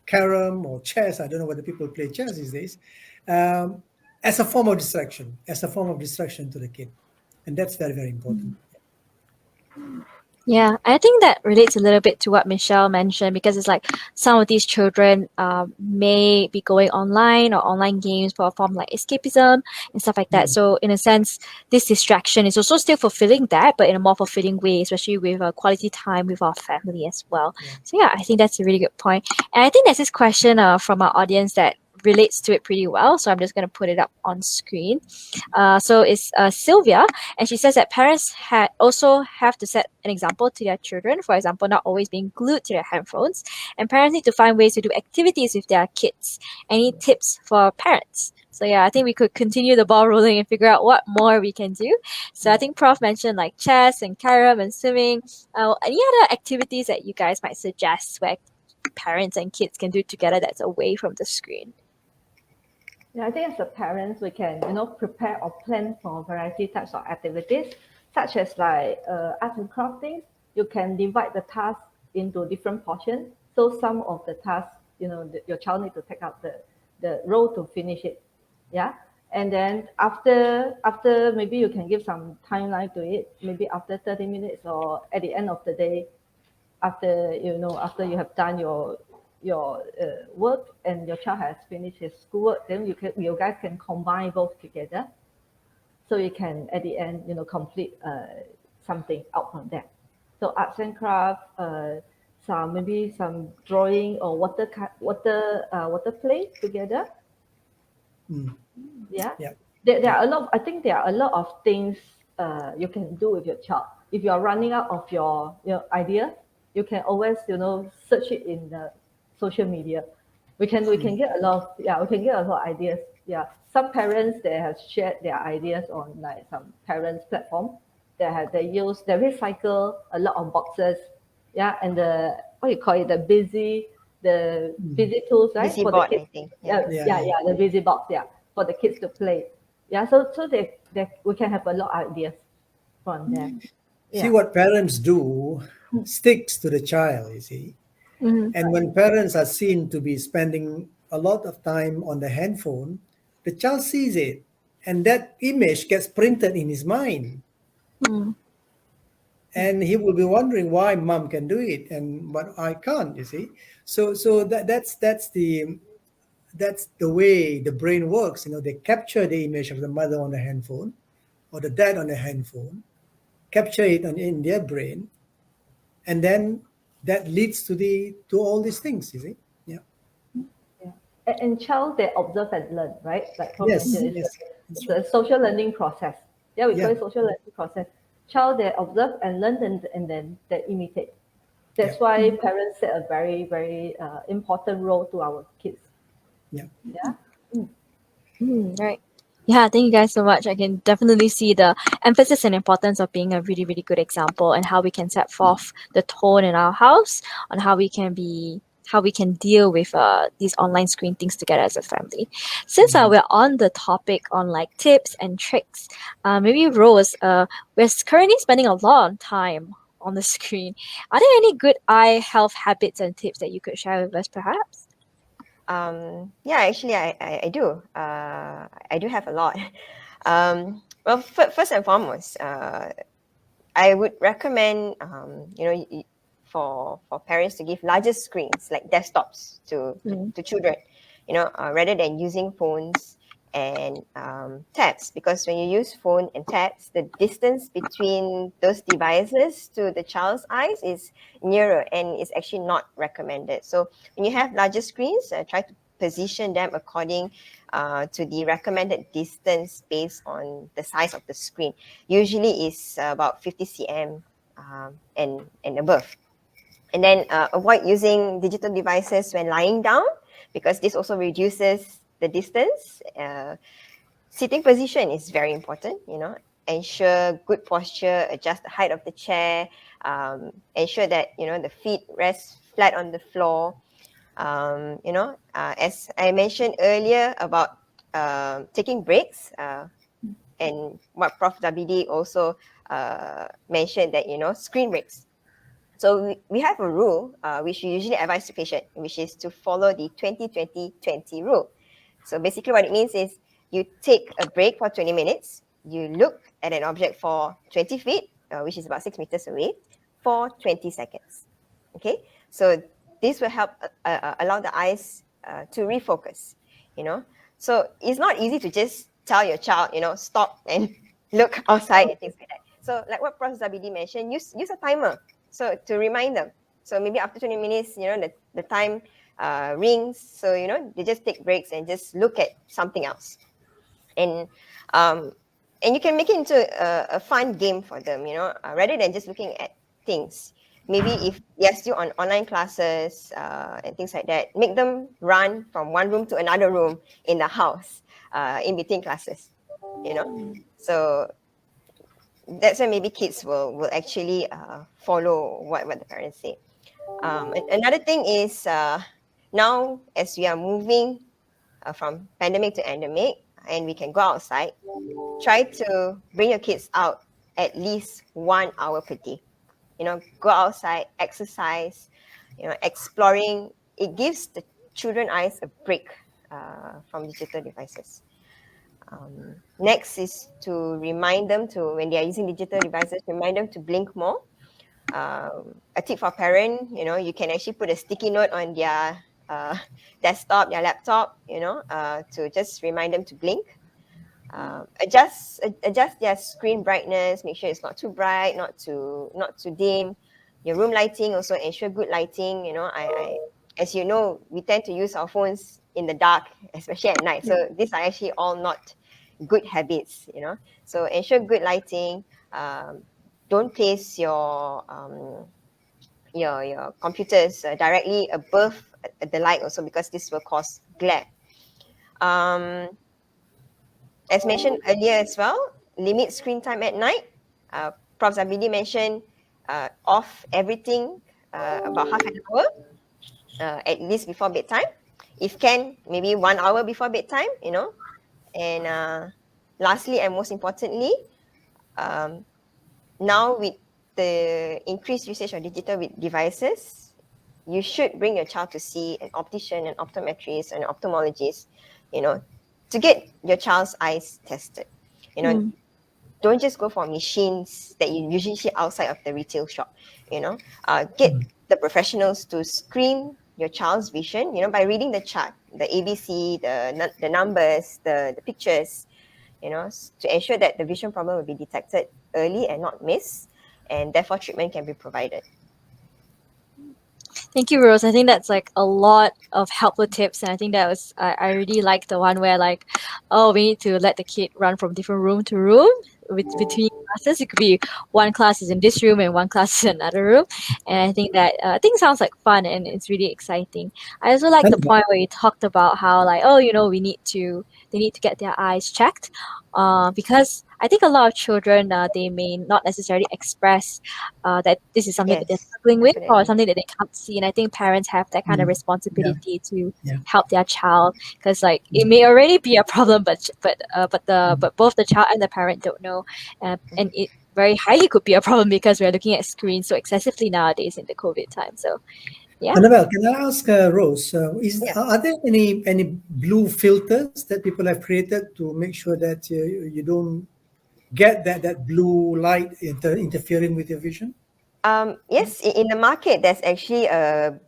S3: carom or chess. I don't know whether people play chess these days, um, as a form of distraction, to the kid, and that's very, very important.
S1: Yeah, I think that relates a little bit to what Michelle mentioned because it's like some of these children may be going online or online games for a form like escapism and stuff like that. So in a sense, this distraction is also still fulfilling that, but in a more fulfilling way, especially with quality time with our family as well.
S3: Yeah.
S1: So yeah, I think that's a really good point. And I think there's this question from our audience that relates to it pretty well. So I'm just going to put it up on screen. So it's Sylvia, and she says that parents also have to set an example to their children. For example, not always being glued to their handphones, and parents need to find ways to do activities with their kids. Any tips for parents? So yeah, I think we could continue the ball rolling and figure out what more we can do. So I think Prof mentioned like chess and carom and swimming. Any other activities that you guys might suggest where parents and kids can do together that's away from the screen?
S2: Yeah, I think as a parents, we can, prepare or plan for variety types of activities, such as like art and crafting. You can divide the task into different portions. So some of the tasks, your child need to take out the role to finish it. Yeah. And then after maybe you can give some timeline to it, maybe after 30 minutes or at the end of the day, after you have done your work and your child has finished his schoolwork, then you guys can combine both together, so you can at the end complete something out from that. So arts and craft, some drawing or water play together. Yeah.
S3: Yeah.
S2: There are a lot. I think there are a lot of things you can do with your child. If you are running out of your idea, you can always search it in the social media. We can get a lot of ideas. Yeah, some parents they have shared their ideas on like some parents platform. They recycle a lot of boxes. Yeah, and the what you call it, the busy tools, right?
S4: Busy
S2: For
S4: board,
S2: the kids.
S4: I think.
S2: The busy box, for the kids to play. Yeah, so we can have a lot of ideas from them.
S3: See, what parents do sticks to the child, you see. And when parents are seen to be spending a lot of time on the handphone, the child sees it, and that image gets printed in his mind. And he will be wondering why mom can do it and but I can't, you see. So that's the way the brain works. They capture the image of the mother on the handphone or the dad on the handphone, capture it in their brain, and then that leads to all these things, you see. Yeah.
S2: And child, they observe and learn, right? Like
S3: Yes.
S2: it's a social learning process. Yeah, we call it social learning process. Child, they observe and learn, and then they imitate. That's why parents set a very, very important role to our kids.
S3: Yeah.
S2: Yeah.
S1: Right. Yeah, thank you guys so much. I can definitely see the emphasis and importance of being a really, really good example and how we can set forth the tone in our house on how we can deal with these online screen things together as a family. Since we're on the topic on like tips and tricks, maybe Rose, we're currently spending a lot of time on the screen. Are there any good eye health habits and tips that you could share with us, perhaps?
S4: Actually, I do. I do have a lot. Well, first and foremost, I would recommend, for parents to give larger screens like desktops to children, rather than using phones and tabs, because when you use phone and tabs, the distance between those devices to the child's eyes is nearer and is actually not recommended. So when you have larger screens, try to position them according to the recommended distance based on the size of the screen. Usually is about 50 cm and above. And then avoid using digital devices when lying down, because this also reduces the distance. Sitting position is very important, ensure good posture, adjust the height of the chair, ensure that, the feet rest flat on the floor. As I mentioned earlier about taking breaks, and what Prof. WD also mentioned that, screen breaks. So we have a rule which we usually advise to patient, which is to follow the 20-20-20 rule. So basically what it means is you take a break for 20 minutes, you look at an object for 20 feet, which is about 6 meters away, for 20 seconds. Okay, so this will help allow the eyes to refocus, So it's not easy to just tell your child, stop and look outside and things like that. So like what Prof. Zabidi mentioned, use a timer. So to remind them. So maybe after 20 minutes, the time rings. So, they just take breaks and just look at something else. And you can make it into a fun game for them, rather than just looking at things. Maybe if they're still on online classes and things like that, make them run from one room to another room in the house in between classes, So that's when maybe kids will actually follow what the parents say. Another thing is now as we are moving from pandemic to endemic and we can go outside, try to bring your kids out at least 1 hour per day. Go outside, exercise, exploring. It gives the children eyes a break from digital devices. Next is to remind them to, when they are using digital devices, remind them to blink more. A tip for parent, you can actually put a sticky note on their desktop, their laptop, to just remind them to blink. Adjust their screen brightness. Make sure it's not too bright, not too dim. Your room lighting also ensure good lighting. I as you know, we tend to use our phones in the dark, especially at night. So these are actually all not good habits. So ensure good lighting. Don't place your computers directly above the light also, because this will cause glare. As mentioned earlier as well, limit screen time at night. Prof. Zabidi mentioned off everything about half an hour, at least before bedtime. If can, maybe 1 hour before bedtime, And lastly and most importantly, now with the increased usage of digital devices, you should bring your child to see an optician, an optometrist, an ophthalmologist, to get your child's eyes tested. Don't just go for machines that you usually see outside of the retail shop. Get the professionals to screen your child's vision, by reading the chart, the ABC, the numbers, the pictures, to ensure that the vision problem will be detected early and not missed, and therefore treatment can be provided.
S1: Thank you, Rose. I think that's like a lot of helpful tips, and I think that was I really like the one where like, we need to let the kid run from different room to room between classes. It could be one class is in this room and one class is in another room, and I think that sounds like fun and it's really exciting. I also like the point where you talked about how like, they need to get their eyes checked, because I think a lot of children they may not necessarily express that this is something that they're struggling with, or
S4: definitely.
S1: something that they can't see. And I think parents have that kind of responsibility to
S3: Yeah.
S1: help their child, because like it may already be a problem, but both the child and the parent don't know, and it very highly could be a problem because we're looking at screens so excessively nowadays in the COVID time. So yeah.
S3: Annabelle, can I ask Rose,
S4: Yeah.
S3: are there any blue filters that people have created to make sure that you don't get that blue light interfering with your vision?
S4: Yes, in the market, there's actually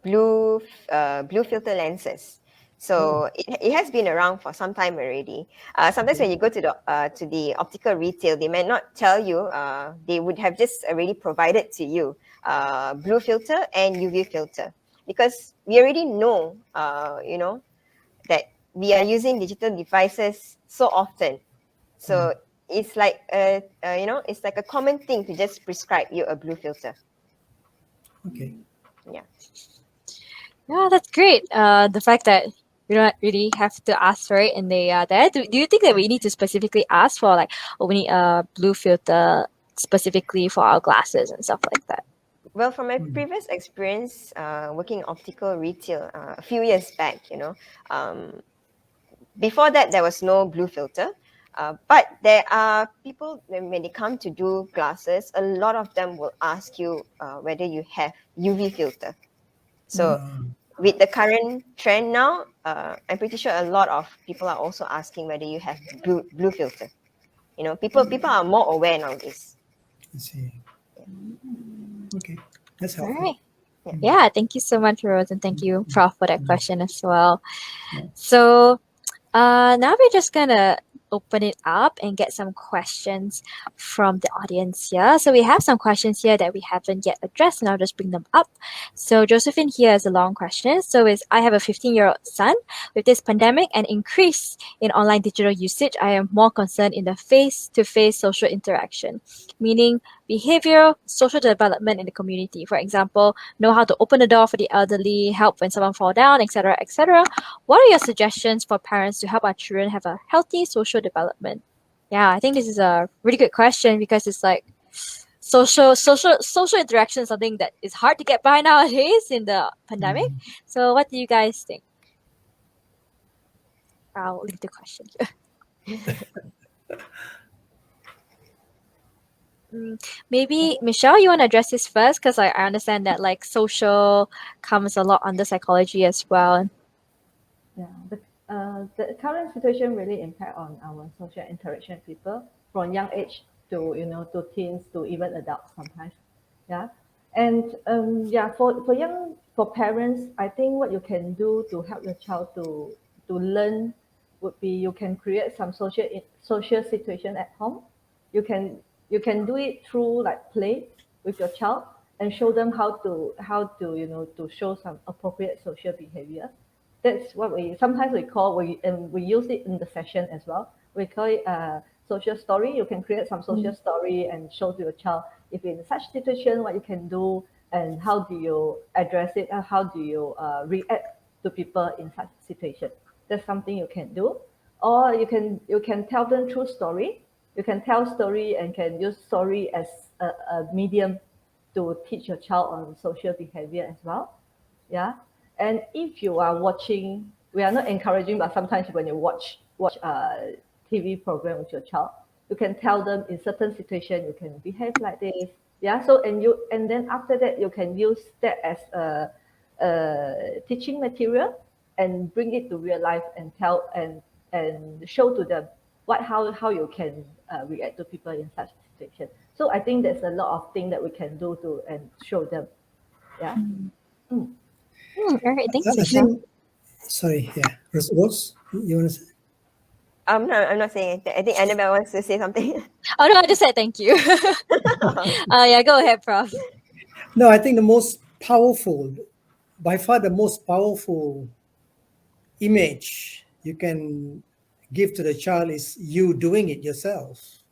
S4: blue filter lenses. So it has been around for some time already. Sometimes when you go to the optical retail, they may not tell you. They would have just already provided to you blue filter and UV filter, because we already know, that we are using digital devices so often. So it's like it's like a common thing to just prescribe you a blue filter.
S3: Okay.
S4: Yeah.
S1: Yeah, that's great. The fact that we don't really have to ask for it and they are there. Do you think that we need to specifically ask for like, we need a blue filter specifically for our glasses and stuff like that?
S4: Well, from my
S3: Mm.
S4: previous experience working in optical retail a few years back, before that there was no blue filter. But there are people when they come to do glasses, a lot of them will ask you whether you have UV filter. So with the current trend now, I'm pretty sure a lot of people are also asking whether you have blue filter. People are more aware nowadays.
S3: I see. Okay, that's
S1: All
S3: helpful.
S1: right.
S4: Yeah.
S1: Yeah, thank you so much, Rose, and thank you, Prof, for that question as well.
S3: Yeah.
S1: So, now we're just gonna open it up and get some questions from the audience here. So we have some questions here that we haven't yet addressed, and I'll just bring them up. So Josephine here has a long question. So I have a 15-year-old son. With this pandemic and increase in online digital usage, I am more concerned in the face-to-face social interaction, meaning behavioral, social development in the community. For example, know how to open the door for the elderly, help when someone fall down, etc., etc. What are your suggestions for parents to help our children have a healthy social development? Yeah, I think this is a really good question because it's like social interaction is something that is hard to get by nowadays in the pandemic. So what do you guys think? I'll leave the question here. Maybe Michelle, you want to address this first because I understand that like social comes a lot under psychology as well.
S2: Yeah, the current situation really impact on our social interaction with people from young age to teens to even adults sometimes. Yeah, and for parents, I think what you can do to help your child to learn would be you can create some social situation at home. You can do it through like play with your child and show them how to show some appropriate social behavior. That's what we sometimes we call we use it in the session as well. We call it social story. You can create some social story and show to your child if in such situation what you can do and how do you address it and how do you react to people in such situation. That's something you can do. Or you can tell them through story. You can tell story and can use story as a medium to teach your child on social behavior as well. Yeah. And if you are watching, we are not encouraging, but sometimes when you watch a TV program with your child, you can tell them in certain situation you can behave like this. Yeah. So and then after that you can use that as a teaching material and bring it to real life and tell and show to them how you can react to people in such situation. So I think there's a lot of things that we can do to and show them. Yeah.
S1: All right, thanks,
S3: I
S1: Michelle.
S3: think, sorry, yeah. Rose, you want to say?
S4: No, I'm not saying anything. I think Annabelle wants to say something.
S1: Oh no, I just said thank you. Yeah, go ahead, Prof.
S3: No, I think the most powerful, by far the most powerful image you can give to the child is you doing it yourself.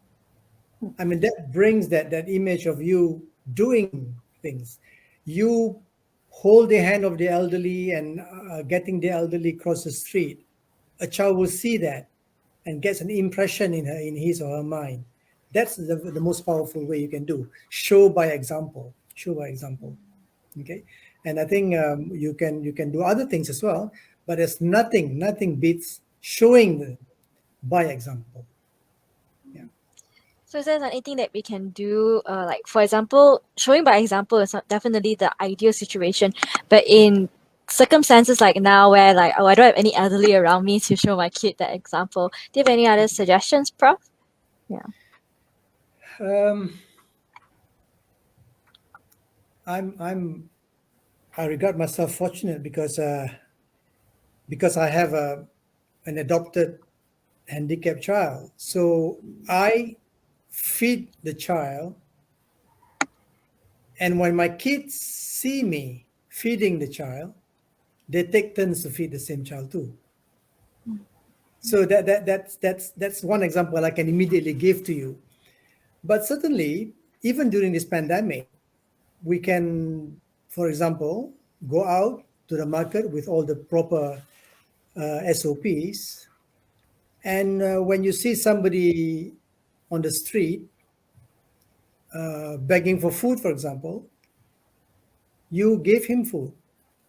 S3: I mean, that brings that image of you doing things. You hold the hand of the elderly and getting the elderly across the street. A child will see that and gets an impression in his or her mind. That's the most powerful way you can do. Show by example. Show by example. Okay, and I think you can do other things as well, but there's nothing beats showing by example. Yeah.
S1: So is there anything that we can do, like for example, showing by example is not definitely the ideal situation, but in circumstances like now where like, oh, I don't have any elderly around me to show my kid that example. Do you have any other suggestions, Prof? Yeah.
S3: I regard myself fortunate because I have an adopted handicapped child. So I feed the child, and when my kids see me feeding the child, they take turns to feed the same child too. So that's one example I can immediately give to you. But certainly, even during this pandemic, we can, for example, go out to the market with all the proper SOPs. And when you see somebody on the street begging for food, for example, you gave him food.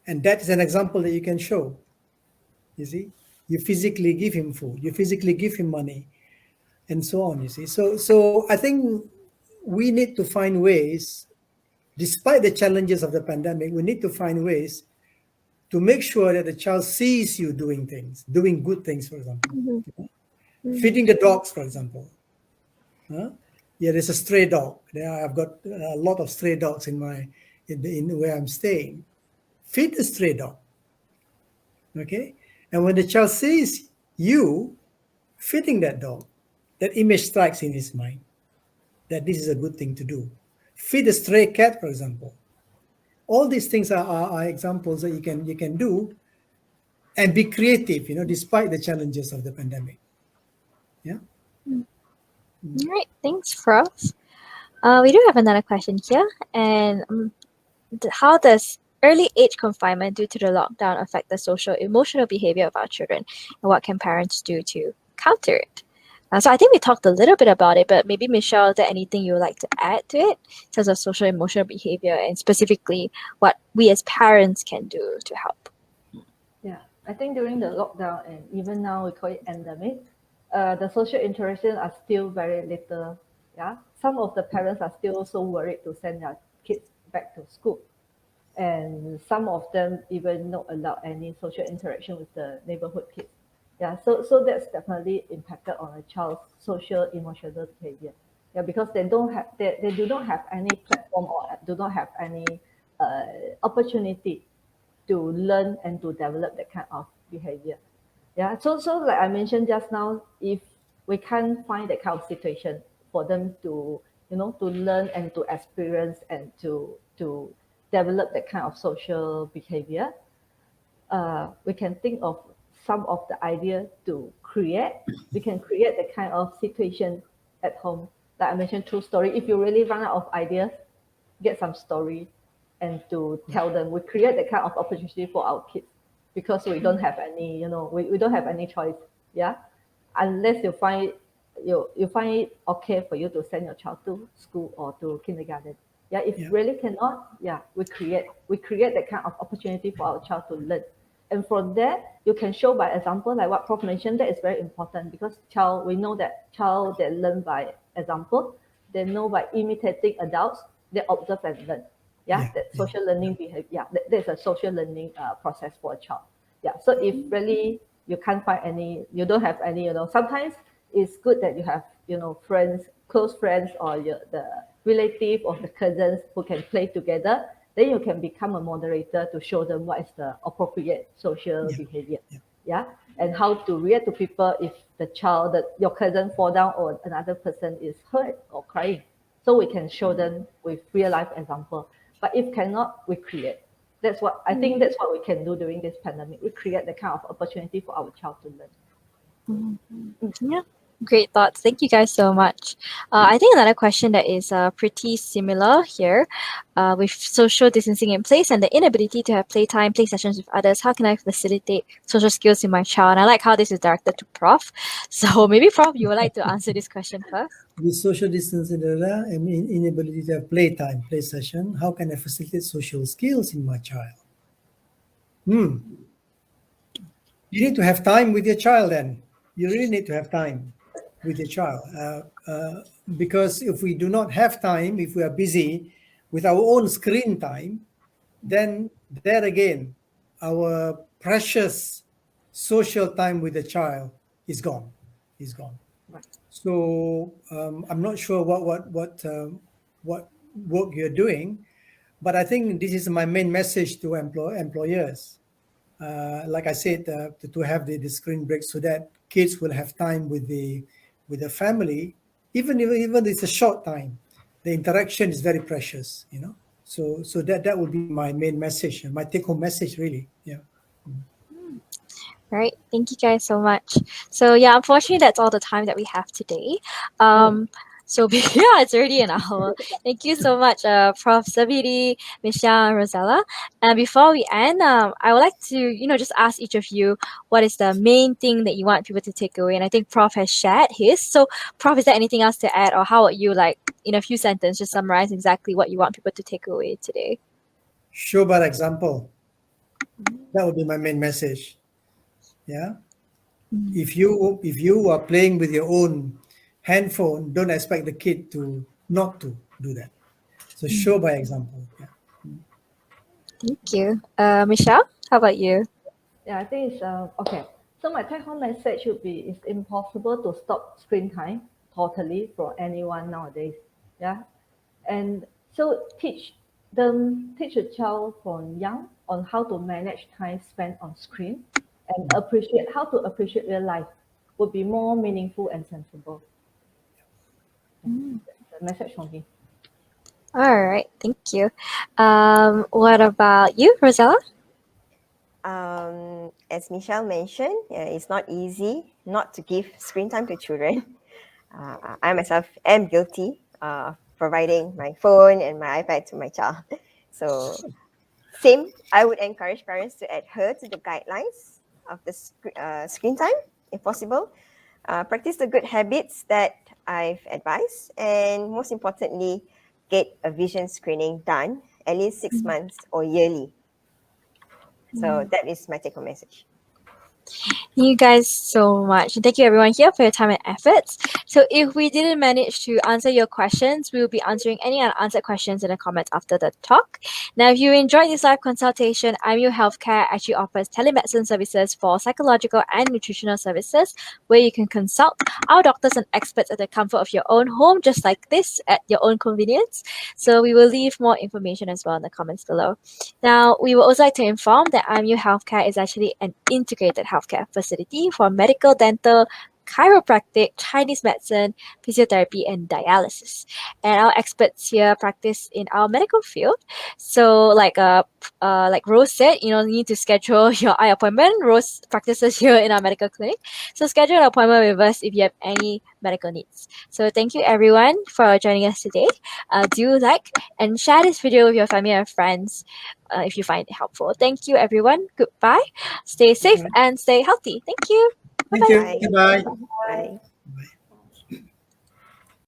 S3: And that is an example that you can show. You see, you physically give him food, you physically give him money, and so on. You see, so I think we need to find ways, despite the challenges of the pandemic, we need to find ways to make sure that the child sees you doing things, doing good things, for example. Feeding the dogs, for example. Huh? Yeah, there's a stray dog. I've got a lot of stray dogs in where I'm staying. Feed the stray dog. Okay? And when the child sees you feeding that dog, that image strikes in his mind that this is a good thing to do. Feed a stray cat, for example. All these things are examples that you can do and be creative, despite the challenges of the pandemic. Yeah.
S1: All right, thanks, Prof. We do have another question here, and how does early age confinement due to the lockdown affect the social emotional behavior of our children, and what can parents do to counter it? So I think we talked a little bit about it, but maybe Michelle, is there anything you would like to add to it in terms of social emotional behavior and specifically what we as parents can do to help?
S2: Yeah, I think during the lockdown and even now we call it endemic, the social interactions are still very little. Yeah, some of the parents are still so worried to send their kids back to school, and some of them even not allow any social interaction with the neighborhood kids. Yeah, so that's definitely impacted on a child's social emotional behavior. Yeah, because they do not have any platform or do not have any opportunity to learn and to develop that kind of behavior. Yeah, so like I mentioned just now, if we can't find that kind of situation for them to to learn and to experience and to develop that kind of social behavior, we can think of some of the idea to create. We can create the kind of situation at home. Like I mentioned, true story. If you really run out of ideas, get some story and to tell them. We create that kind of opportunity for our kids because we don't have any, we don't have any choice. Yeah, unless you find it okay for you to send your child to school or to kindergarten. Yeah, if really cannot, we create that kind of opportunity for our child to learn. And from there, you can show by example, like what Prof mentioned, that is very important because we know that child that learn by example, they know by imitating adults, they observe and learn. That social learning behavior. Yeah, there's a social learning process for a child. Yeah, so if really you can't find any, you don't have any, sometimes it's good that you have, friends, close friends, or the relative or the cousins who can play together. Then you can become a moderator to show them what is the appropriate social behavior. Yeah, and how to react to people if the child, your cousin fall down or another person is hurt or crying. So we can show them with real life example. But if cannot, we create. That's what I think. That's what we can do during this pandemic. We create the kind of opportunity for our child to learn.
S1: Yeah. Great thoughts. Thank you guys so much. I think another question that is pretty similar here with social distancing in place and the inability to have play sessions with others. How can I facilitate social skills in my child? And I like how this is directed to Prof. So maybe Prof, you would like to answer this question first.
S3: With social distancing and inability to have play session, how can I facilitate social skills in my child? You need to have time with your child then. You really need to have time with your child. Because if we do not have time, if we are busy with our own screen time, then there again, our precious social time with the child is gone. Right. So I'm not sure what work you're doing, but I think this is my main message to employers. Like I said, to have the screen break so that kids will have time with the family, even it's a short time. The interaction is very precious, So that would be my main message, my take-home message, really. Yeah.
S1: Right. Thank you guys so much. So yeah, unfortunately, that's all the time that we have today. So yeah, it's already an hour. Thank you so much, Prof. Sabiri, Michelle, and Rosella. And before we end, I would like to, just ask each of you what is the main thing that you want people to take away. And I think Prof has shared his. So, Prof, is there anything else to add, or how would you in a few sentences just summarize exactly what you want people to take away today?
S3: show by example. That would be my main message. Yeah. If you are playing with your own handphone, don't expect the kid to not to do that. So show by example. Yeah.
S1: Thank you. Michelle, how about you?
S2: Yeah, I think it's okay. So my take-home message should be: it's impossible to stop screen time totally for anyone nowadays. Yeah, and so teach a child from young on how to manage time spent on screen and appreciate how to appreciate real life would be more meaningful and sensible. That's the message from me.
S1: All right, thank you. What about you, Rosella?
S4: As Michelle mentioned, it's not easy not to give screen time to children. I myself am guilty of providing my phone and my iPad to my child. So, same, I would encourage parents to adhere to the guidelines of the screen time, if possible. Practice the good habits that I've advised, and most importantly, get a vision screening done at least 6 months or yearly. So that is my take-home message.
S1: Thank you guys so much. And thank you everyone here for your time and efforts. So if we didn't manage to answer your questions, we will be answering any unanswered questions in the comments after the talk. Now, if you enjoyed this live consultation, IMU Healthcare actually offers telemedicine services for psychological and nutritional services where you can consult our doctors and experts at the comfort of your own home, just like this, at your own convenience. So we will leave more information as well in the comments below. Now, we would also like to inform that IMU Healthcare is actually an integrated healthcare facility for medical, dental, chiropractic, Chinese medicine, physiotherapy, and dialysis. And our experts here practice in our medical field. So, like Rose said, you need to schedule your eye appointment. Rose practices here in our medical clinic. So, schedule an appointment with us if you have any medical needs. So, thank you everyone for joining us today. Do like and share this video with your family and friends if you find it helpful. Thank you, everyone. Goodbye. Stay safe and stay healthy. Thank you.
S3: Thank you.
S4: Bye.
S3: Goodbye.
S4: Bye.